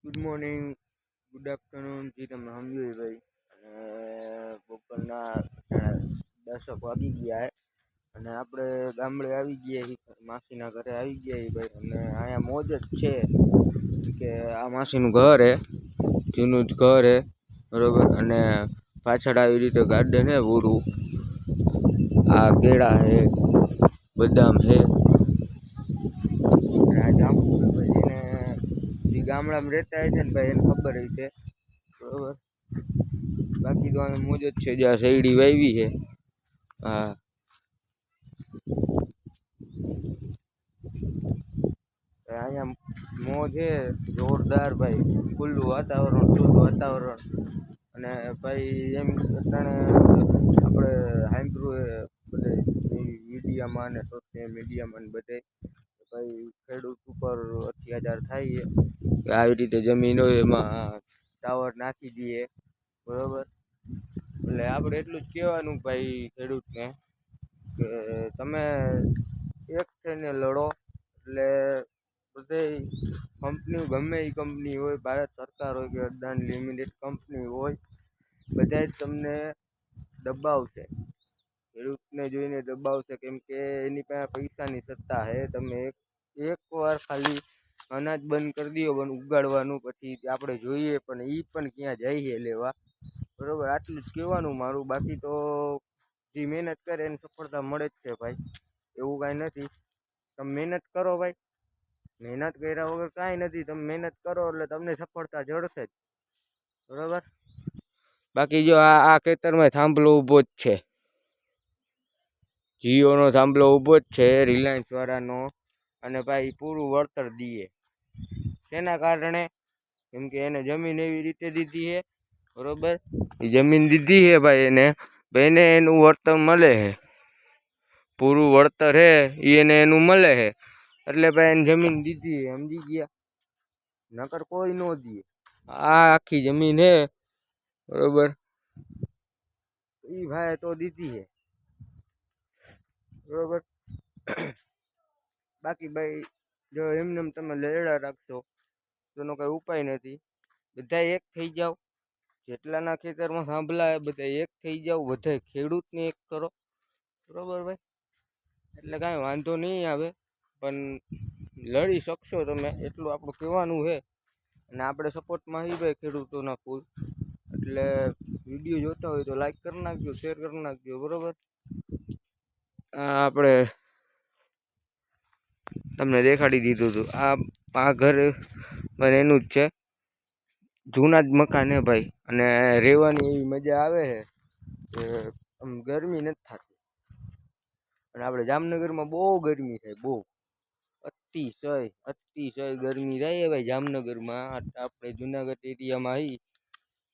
Good morning, good afternoon જી તમે સમજો ભાઈ. અને બપોરના 10 વાગી ગયા અને આપણે ગામડે આવી ગયા, માસીના ઘરે આવી ગયા ભાઈ. અને અહીંયા મોજ જ છે કે આ માસીનું ઘર હે, જૂનું જ ઘર હે બરોબર. અને પાછળ આવી રીતે ગાર્ડન હે પૂરું. આ કેળા હે, બદામ હે, આ જાંબુ ભાઈ. એને જે ગામડામાં રહેતા હોય છે ને ભાઈ એને ખબર હશે બરોબર. બાકી તો અમે મોજ જ છે, જ્યાં શેરડી વાવી છે. હા, અહીંયા મોજ છે જોરદાર ભાઈ. ખુલ્લું વાતાવરણ, શુદ્ધ વાતાવરણ. અને ભાઈ એમ અટાણે આપણે સાંભળ્યું બધે મીડિયામાં અને સોશિયલ મીડિયામાં બધે ભાઈ ખેડૂત ઉપર અત્યાચાર થાય છે. આવી રીતે જમીન હોય એમાં ટાવર નાખી દઈએ બરોબર. એટલે આપણે એટલું જ કહેવાનું ભાઈ ખેડૂતને કે તમે એક થઈને લડો. એટલે બધે કંપની ગમે એ કંપની હોય, ભારત સરકાર હોય કે અદાણી લિમિટેડ કંપની હોય, બધા જ તમને દબાવશે, ખેડૂતને જોઈને દબાવશે. કેમ કે એની પાસે પૈસાની સત્તા છે. તમે એક વાર ખાલી અનાજ બંધ કરી દો, બંધ ઉગાડવાનું, પછી આપણે જોઈએ પણ એ પણ ક્યાં જઈએ લેવા બરોબર. આટલું જ કહેવાનું મારું. બાકી તો જે મહેનત કરે એને સફળતા મળે જ છે ભાઈ, એવું કાંઈ નથી. તમે મહેનત કરો ભાઈ, મહેનત કર્યા વગર કાંઈ નથી. તમે મહેનત કરો એટલે તમને સફળતા જળશે જ બરોબર. બાકી જો આ ખેતરમાં થાંભલો ઊભો જ છે, જીઓનો થાંભલો ઊભો જ છે, રિલાયન્સ વાળાનો. અને ભાઈ પૂરું વળતર દઈએ તેના કારણે, કેમ કે એને જમીન એવી રીતે દીધી છે બરોબર. એ જમીન દીધી છે ભાઈ એને એનું વળતર મળે છે, પૂરું વળતર હે એને એનું મળે છે. એટલે ભાઈ એને જમીન દીધી છે, સમજી ગયા. નકર કોઈ ન દે. આ આખી જમીન હે બરોબર, એ ભાઈ તો દીધી છે બરોબર. બાકી ભાઈ જો એમને તમે લેરડા રાખશો તો એનો કઈ ઉપાય નથી. બધા એક થઈ જાઓ, જેટલાના ખેતરમાં સાંભળાય બધા એક થઈ જાઓ, બધા ખેડૂતને એક કરો બરોબર ભાઈ. એટલે કાંઈ વાંધો નહીં આવે, પણ લડી શકશો તમે એટલું આપણું કહેવાનું છે. અને આપણે સપોર્ટમાં આવી ભાઈ ખેડૂતોના ફૂલ. એટલે વિડીયો જોતા હોય તો લાઈક કરી નાખજો, શેર કરી નાખજો બરોબર. આપણે તમને દેખાડી દીધું હતું. આ ઘર પણ એનું જ છે, જૂના જ મકાન હે ભાઈ. અને રહેવાની એવી મજા આવે છે કે આમ ગરમી નથી થતી. અને આપણે જામનગરમાં બહુ ગરમી થાય, બહુ અતિશય ગરમી થાય ભાઈ જામનગરમાં. આપણે જુનાગઢ એરિયામાં આવી,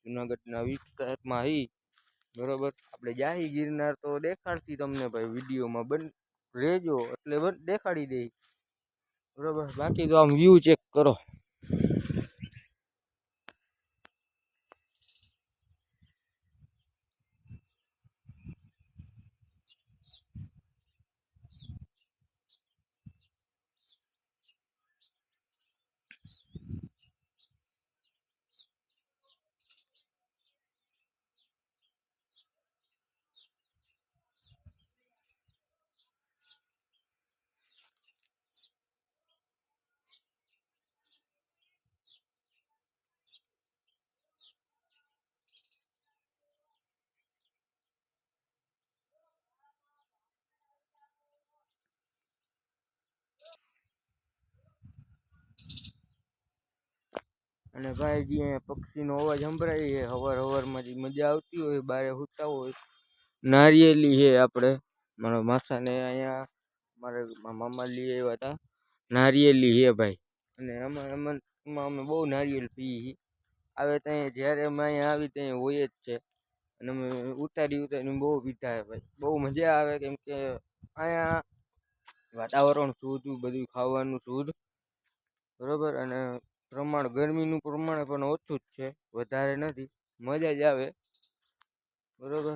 જુનાગઢના વિસ્તારમાં આવી બરોબર. આપણે જાહી ગિરનાર તો દેખાડતી તમને ભાઈ, વિડીયોમાં રહેજો એટલે દેખાડી દે બરોબર. બાકી તો આમ વ્યૂ ચેક કરો. અને ભાઈ જે પક્ષીનો અવાજ સંભળાય છે હવારમાં, જે મજા આવતી હોય બારે સૂતા હોય. નારિયેલી છે આપણે, મારા માસાને અહીંયા મારા મામા લઈ આવ્યા હતા. નારિયેલી છે ભાઈ. અને એમાં અમે બહુ નારિયેલ પીએ આવે ત્યાં, જ્યારે અમે અહીંયા આવી ત્યાં હોય જ છે. અને અમે ઉતારી બહુ પીતા છે ભાઈ, બહુ મજા આવે. કેમ કે અહીંયા વાતાવરણ શુદ્ધ, બધું ખાવાનું શુદ્ધ બરોબર. અને ગરમીનું પ્રમાણ પણ ઓછું જ છે, વધારે નથી. મજા જ આવે બરોબર.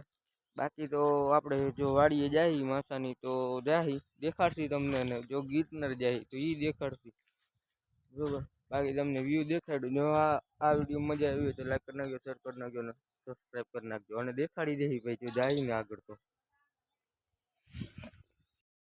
બાકી તો આપણે જો વાડીએ જાય માસાની તો દેખાડશી તમને. અને જો ગિરનાર જાય તો એ દેખાડશી બરોબર. બાકી તમને વ્યૂ દેખાડ્યું. જો આ વિડીયો મજા આવી હોય તો લાઈક કરી નાખજો, શેર કરી નાખજો ને સબસ્ક્રાઈબ કરી નાખજો. અને દેખાડી દેવી ભાઈ જો જાય ને આગળ તો